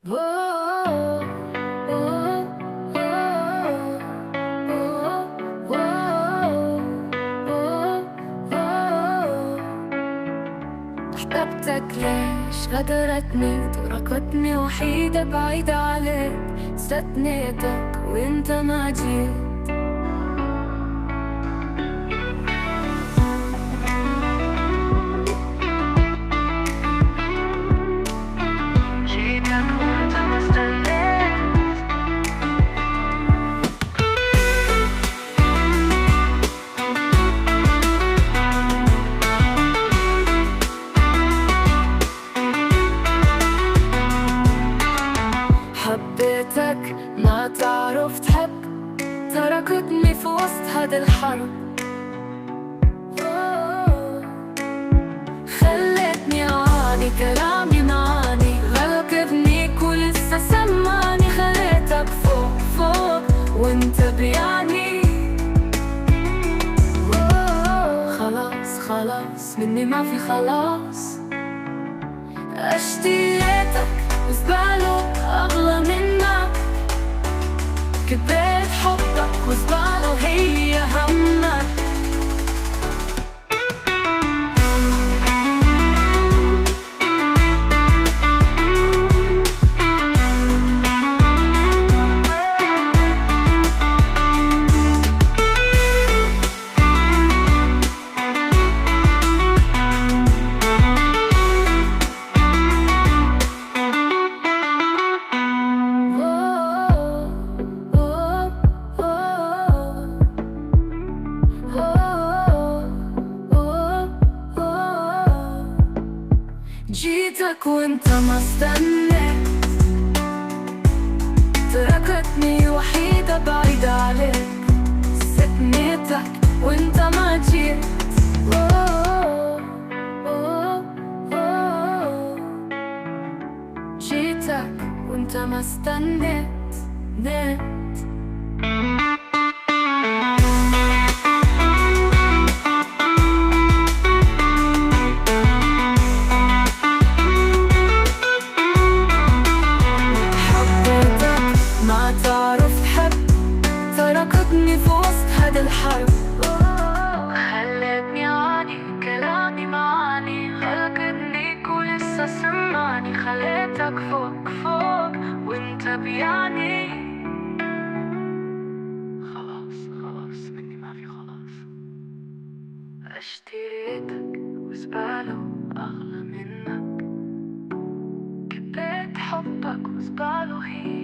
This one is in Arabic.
حبيبتك ليش غدرتني تركتني وحيدة بعيدة عليك، استنيتك وانت ما جيت. جيتك وانت ما استنيت. حبيتك ما تعرف تحب، تركتني في وسط هاد الحرب. خلتني أعاني كلامي معاني، غلبني ولسه سمعني. خليتك فوق فوق وانت بيعني. خلاص خلاص مني ما في خلاص، اشتريتك وزباله أغلى منك. كبيت حبك وزباله هي همك. جيتك وانت ما استنيت، تركتني وحيدة بعيدة عليك. استنيتك وانت ما جيت. جيتك وانت ما استنيت. ما تعرف تحب، تركتني في وسط هاد الحرب. خلتني أعاني كلامي معاني، غلبني ولسه سمعني. خليتك فوق فوق وانت بيعني. خلاص خلاص مني ما في خلاص، اشتريتك وزباله أغلى منك. كبيت حبك وزباله هي